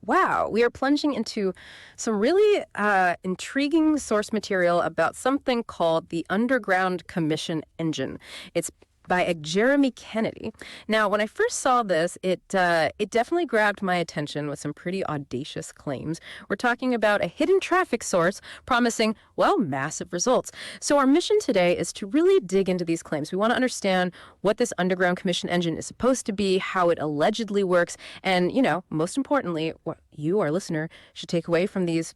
wow, we are plunging into some really intriguing source material about something called the underground commission engine. It's by Jeremy Kennedy. Now, when I first saw this, it definitely grabbed my attention with some pretty audacious claims. We're talking about a hidden traffic source promising, well, massive results. So our mission today is to really dig into these claims. We want to understand what this underground commission engine is supposed to be, how it allegedly works, and, most importantly, what you, our listener, should take away from these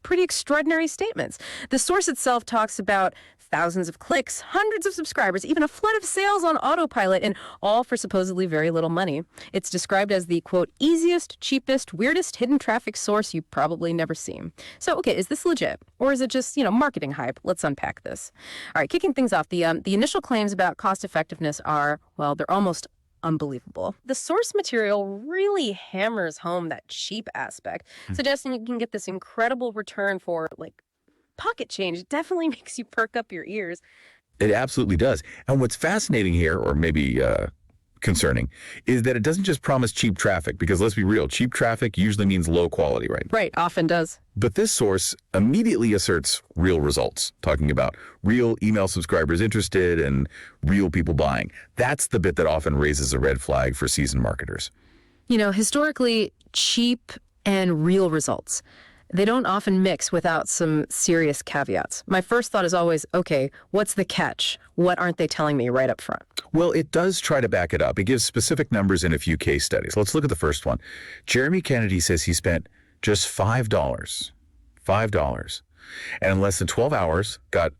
pretty extraordinary statements. The source itself talks about thousands of clicks, hundreds of subscribers, even a flood of sales on autopilot, and all for supposedly very little money. It's described as the, quote, easiest, cheapest, weirdest hidden traffic source you've probably never seen. So, okay, is this legit? Or is it just, marketing hype? Let's unpack this. All right, kicking things off, the initial claims about cost effectiveness are, well, they're almost unbelievable. The source material really hammers home that cheap aspect, suggesting you can get this incredible return for, pocket change. It definitely makes you perk up your ears. It absolutely does. And what's fascinating here, or maybe concerning, is that it doesn't just promise cheap traffic, because let's be real, cheap traffic usually means low quality, right? Right, often does. But this source immediately asserts real results, talking about real email subscribers interested and real people buying. That's the bit that often raises a red flag for seasoned marketers. Historically, cheap and real results, they don't often mix without some serious caveats. My first thought is always, okay, what's the catch? What aren't they telling me right up front? Well, it does try to back it up. It gives specific numbers in a few case studies. Let's look at the first one. Jeremy Kennedy says he spent just $5, and in less than 12 hours got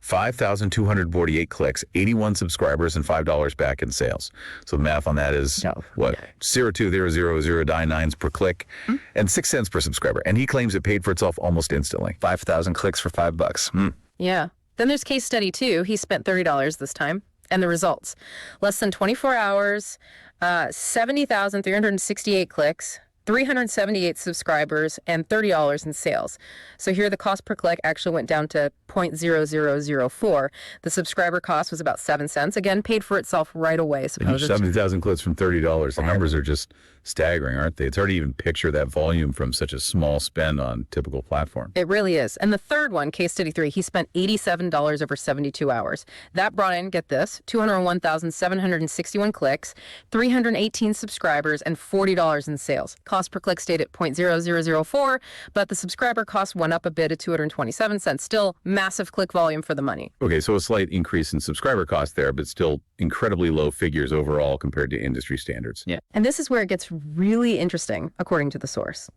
5,248 clicks, 81 subscribers, and $5 back in sales. So the math on that is, 0.020099 per click, and 6 cents per subscriber. And he claims it paid for itself almost instantly. 5,000 clicks for $5. Yeah. Then there's case study 2. He spent $30 this time. And the results: less than 24 hours, 70,368 clicks, 378 subscribers, and $30 in sales. So here the cost per click actually went down to 0.0004. The subscriber cost was about 7 cents. Again, paid for itself right away. 70,000 clicks from $30. The numbers are just staggering, aren't they? It's hard to even picture that volume from such a small spend on typical platform. It really is. And the third one, case study 3, he spent $87 over 72 hours. That brought in, get this, 201,761 clicks, 318 subscribers, and $40 in sales. Cost per click stayed at 0.0004, but the subscriber cost went up a bit at 227 cents. Still massive click volume for the money. Okay, so a slight increase in subscriber cost there, but still incredibly low figures overall compared to industry standards. Yeah. And this is where it gets really interesting, according to the source.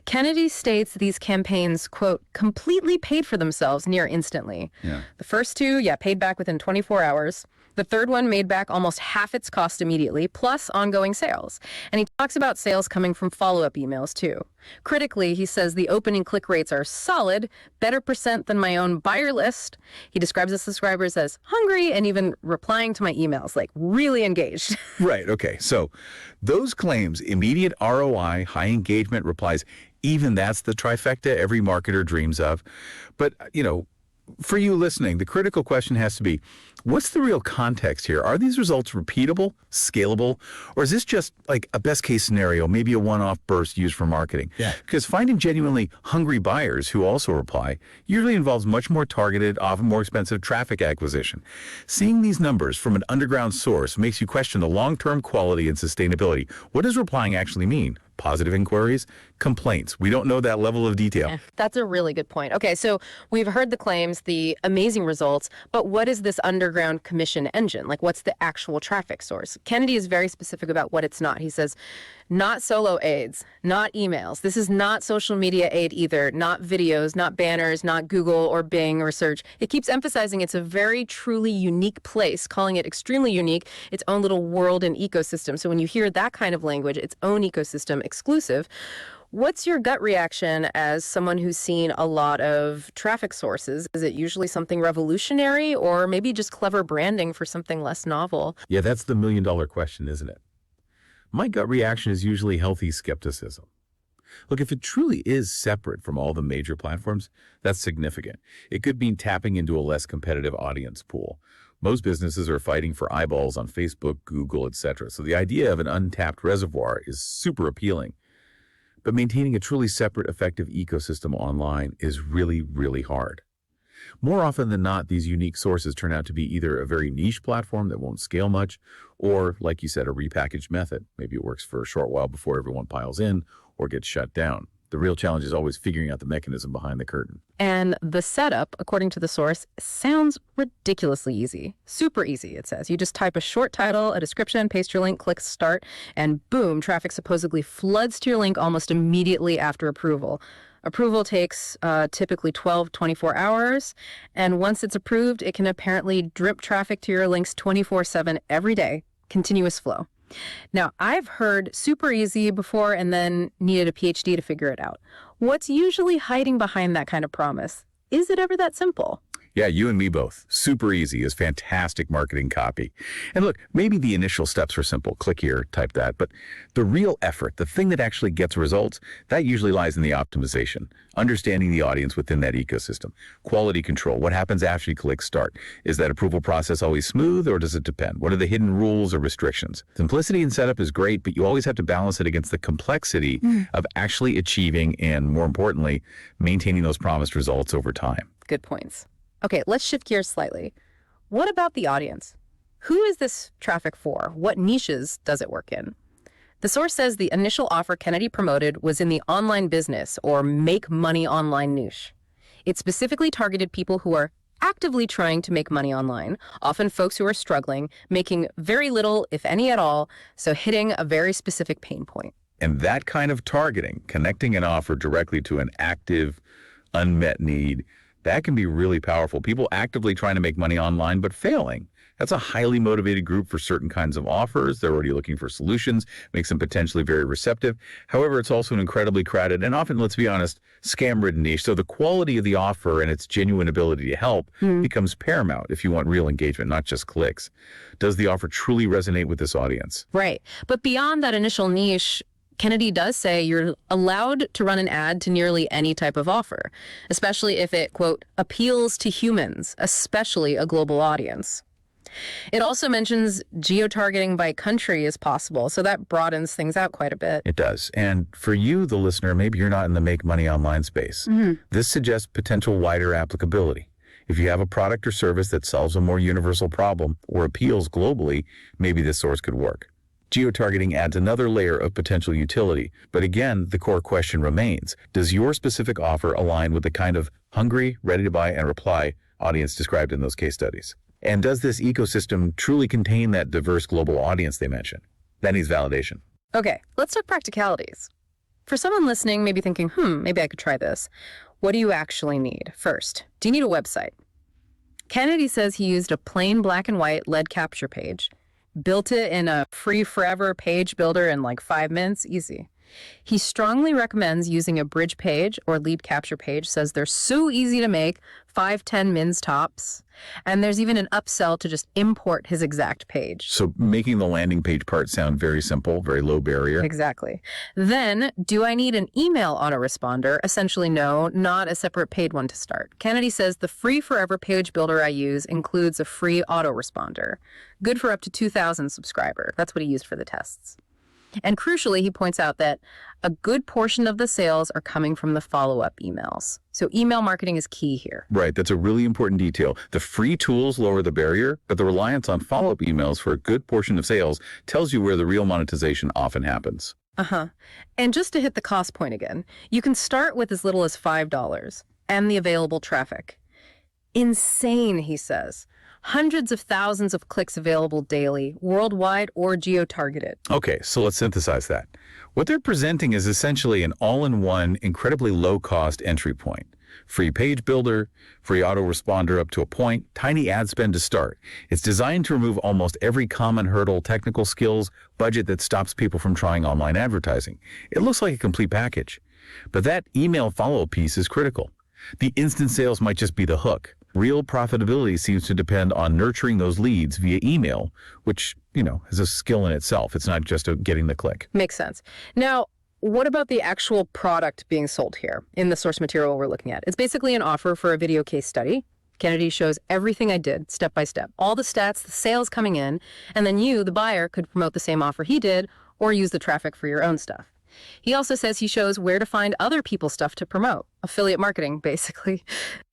Kennedy states these campaigns, quote, completely paid for themselves near instantly. Yeah. The first two, paid back within 24 hours. The third one made back almost half its cost immediately, plus ongoing sales. And he talks about sales coming from follow-up emails, too. Critically, he says the opening click rates are solid, better percent than my own buyer list. He describes the subscribers as hungry and even replying to my emails, really engaged. Right, okay. So those claims, immediate ROI, high engagement replies, even that's the trifecta every marketer dreams of. But, for you listening, the critical question has to be, what's the real context here? Are these results repeatable, scalable, or is this just like a best case scenario, maybe a one-off burst used for marketing? Yeah. Because finding genuinely hungry buyers who also reply usually involves much more targeted, often more expensive traffic acquisition. Seeing these numbers from an underground source makes you question the long-term quality and sustainability. What does replying actually mean? Positive inquiries, complaints. We don't know that level of detail. Yeah, that's a really good point. Okay, so we've heard the claims, the amazing results, but what is this underground commission engine? What's the actual traffic source? Kennedy is very specific about what it's not. He says, not solo aids, not emails. This is not social media aid either, not videos, not banners, not Google or Bing or search. It keeps emphasizing it's a very truly unique place, calling it extremely unique, its own little world and ecosystem. So when you hear that kind of language, its own ecosystem, exclusive, what's your gut reaction as someone who's seen a lot of traffic sources? Is it usually something revolutionary or maybe just clever branding for something less novel? Yeah, that's the million-dollar question, isn't it? My gut reaction is usually healthy skepticism. Look, if it truly is separate from all the major platforms, that's significant. It could mean tapping into a less competitive audience pool. Most businesses are fighting for eyeballs on Facebook, Google, etc. So the idea of an untapped reservoir is super appealing. But maintaining a truly separate, effective ecosystem online is really, really hard. More often than not, these unique sources turn out to be either a very niche platform that won't scale much, or, like you said, a repackaged method. Maybe it works for a short while before everyone piles in or gets shut down. The real challenge is always figuring out the mechanism behind the curtain. And the setup, according to the source, sounds ridiculously easy. Super easy, it says. You just type a short title, a description, paste your link, click start, and boom, traffic supposedly floods to your link almost immediately after approval. Approval takes typically 24 hours, and once it's approved, it can apparently drip traffic to your links 24/7 every day, continuous flow. Now, I've heard super easy before and then needed a PhD to figure it out. What's usually hiding behind that kind of promise? Is it ever that simple? Yeah, you and me both. Super easy is fantastic marketing copy. And look, maybe the initial steps are simple. Click here, type that. But the real effort, the thing that actually gets results, that usually lies in the optimization, understanding the audience within that ecosystem, quality control. What happens after you click start? Is that approval process always smooth, or does it depend? What are the hidden rules or restrictions? Simplicity in setup is great, but you always have to balance it against the complexity of actually achieving and, more importantly, maintaining those promised results over time. Good points. Okay, let's shift gears slightly. What about the audience? Who is this traffic for? What niches does it work in? The source says the initial offer Kennedy promoted was in the online business or make money online niche. It specifically targeted people who are actively trying to make money online, often folks who are struggling, making very little, if any at all, so hitting a very specific pain point. And that kind of targeting, connecting an offer directly to an active, unmet need, that can be really powerful. People actively trying to make money online but failing. That's a highly motivated group for certain kinds of offers. They're already looking for solutions, makes them potentially very receptive. However, it's also an incredibly crowded and often, let's be honest, scam-ridden niche. So the quality of the offer and its genuine ability to help becomes paramount if you want real engagement, not just clicks. Does the offer truly resonate with this audience? Right. But beyond that initial niche, Kennedy does say you're allowed to run an ad to nearly any type of offer, especially if it, quote, appeals to humans, especially a global audience. It also mentions geo-targeting by country is possible, so that broadens things out quite a bit. It does. And for you, the listener, maybe you're not in the make money online space. This suggests potential wider applicability. If you have a product or service that solves a more universal problem or appeals globally, maybe this source could work. Geo-targeting adds another layer of potential utility. But again, the core question remains, does your specific offer align with the kind of hungry, ready to buy and reply audience described in those case studies? And does this ecosystem truly contain that diverse global audience they mentioned? That needs validation. Okay, let's talk practicalities. For someone listening, maybe thinking, maybe I could try this. What do you actually need? First, do you need a website? Kennedy says he used a plain black and white lead capture page, built it in a free forever page builder in like 5 minutes, easy. He strongly recommends using a bridge page or lead capture page, says they're so easy to make, 5-10 mins tops. And there's even an upsell to just import his exact page. So making the landing page part sound very simple, very low barrier. Exactly. Then, do I need an email autoresponder? Essentially, no, not a separate paid one to start. Kennedy says the free forever page builder I use includes a free autoresponder. Good for up to 2,000 subscribers. That's what he used for the tests. And crucially, he points out that a good portion of the sales are coming from the follow-up emails. So email marketing is key here. Right. That's a really important detail. The free tools lower the barrier, but the reliance on follow-up emails for a good portion of sales tells you where the real monetization often happens. And just to hit the cost point again, you can start with as little as $5 and the available traffic. Insane, he says. Hundreds of thousands of clicks available daily, worldwide or geo-targeted. Okay, so let's synthesize that. What they're presenting is essentially an all-in-one, incredibly low-cost entry point. Free page builder, free autoresponder up to a point, tiny ad spend to start. It's designed to remove almost every common hurdle, technical skills, budget that stops people from trying online advertising. It looks like a complete package. But that email follow-up piece is critical. The instant sales might just be the hook. Real profitability seems to depend on nurturing those leads via email, which, is a skill in itself. It's not just getting the click. Makes sense. Now, what about the actual product being sold here in the source material we're looking at? It's basically an offer for a video case study. Kennedy shows everything I did step by step, all the stats, the sales coming in, and then you, the buyer, could promote the same offer he did or use the traffic for your own stuff. He also says he shows where to find other people's stuff to promote. Affiliate marketing, basically.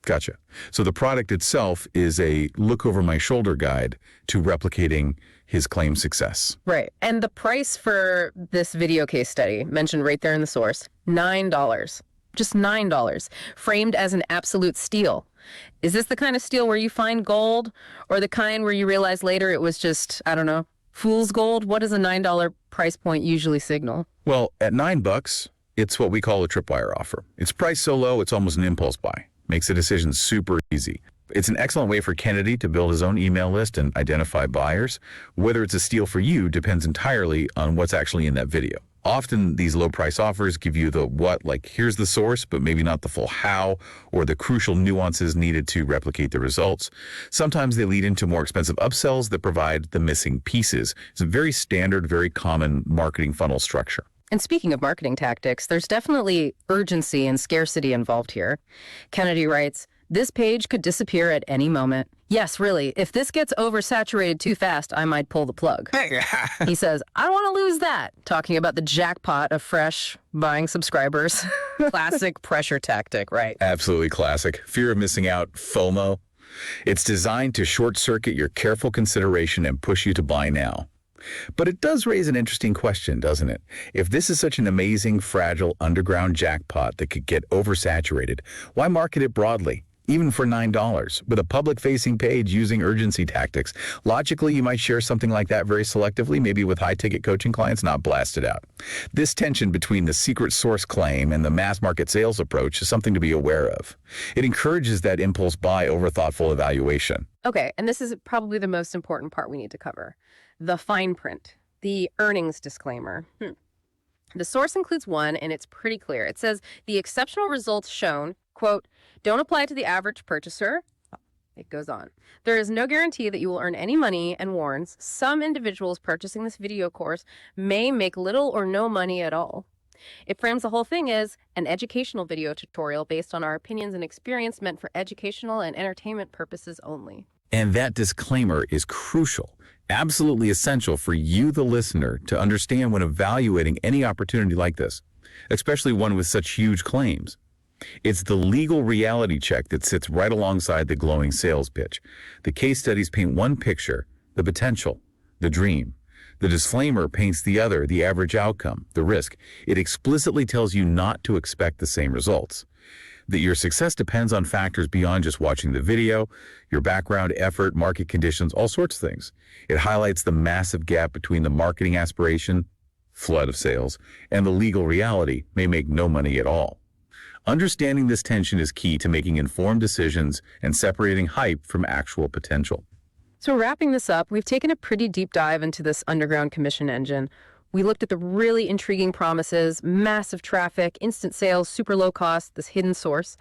Gotcha. So the product itself is a look-over-my-shoulder guide to replicating his claim success. Right. And the price for this video case study, mentioned right there in the source, $9. Just $9, framed as an absolute steal. Is this the kind of steal where you find gold, or the kind where you realize later it was just, I don't know, fool's gold? What does a $9 price point usually signal? Well, at $9, it's what we call a tripwire offer. It's priced so low, it's almost an impulse buy. Makes the decision super easy. It's an excellent way for Kennedy to build his own email list and identify buyers. Whether it's a steal for you depends entirely on what's actually in that video. Often these low price offers give you the what, like here's the source, but maybe not the full how or the crucial nuances needed to replicate the results. Sometimes they lead into more expensive upsells that provide the missing pieces. It's a very standard, very common marketing funnel structure. And speaking of marketing tactics, there's definitely urgency and scarcity involved here. Kennedy writes, "This page could disappear at any moment. Yes, really, if this gets oversaturated too fast, I might pull the plug." He says, "I don't want to lose that," talking about the jackpot of fresh buying subscribers. Classic pressure tactic, right? Absolutely classic. Fear of missing out, FOMO. It's designed to short-circuit your careful consideration and push you to buy now. But it does raise an interesting question, doesn't it? If this is such an amazing, fragile, underground jackpot that could get oversaturated, why market it broadly? Even for $9, with a public-facing page using urgency tactics. Logically, you might share something like that very selectively, maybe with high-ticket coaching clients, not blast it out. This tension between the secret source claim and the mass market sales approach is something to be aware of. It encourages that impulse buy over thoughtful evaluation. Okay, and this is probably the most important part we need to cover. The fine print, the earnings disclaimer. The source includes one, and it's pretty clear. It says, the exceptional results shown, quote, don't apply to the average purchaser. It goes on. There is no guarantee that you will earn any money, and warns some individuals purchasing this video course may make little or no money at all. It frames the whole thing as an educational video tutorial based on our opinions and experience meant for educational and entertainment purposes only. And that disclaimer is crucial, absolutely essential for you, the listener, to understand when evaluating any opportunity like this, especially one with such huge claims. It's the legal reality check that sits right alongside the glowing sales pitch. The case studies paint one picture, the potential, the dream. The disclaimer paints the other, the average outcome, the risk. It explicitly tells you not to expect the same results. That your success depends on factors beyond just watching the video, your background, effort, market conditions, all sorts of things. It highlights the massive gap between the marketing aspiration, flood of sales, and the legal reality, may make no money at all. Understanding this tension is key to making informed decisions and separating hype from actual potential. So wrapping this up, we've taken a pretty deep dive into this underground commission engine. We looked at the really intriguing promises, massive traffic, instant sales, super low cost, this hidden source.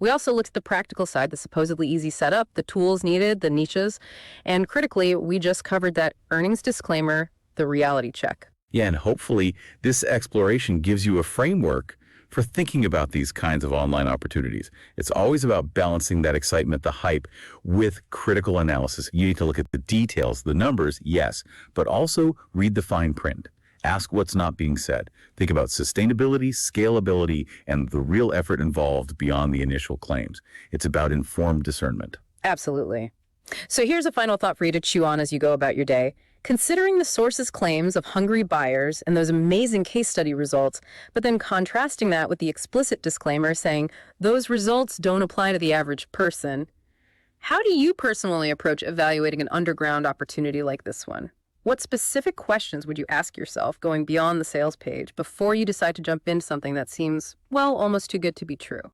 We also looked at the practical side, the supposedly easy setup, the tools needed, the niches. And critically, we just covered that earnings disclaimer, the reality check. Yeah, and hopefully this exploration gives you a framework for thinking about these kinds of online opportunities. It's always about balancing that excitement, the hype, with critical analysis. You need to look at the details, the numbers, yes, but also read the fine print. Ask what's not being said. Think about sustainability, scalability, and the real effort involved beyond the initial claims. It's about informed discernment. Absolutely. So here's a final thought for you to chew on as you go about your day. Considering the source's claims of hungry buyers and those amazing case study results, but then contrasting that with the explicit disclaimer saying those results don't apply to the average person, how do you personally approach evaluating an underground opportunity like this one? What specific questions would you ask yourself going beyond the sales page before you decide to jump into something that seems, well, almost too good to be true?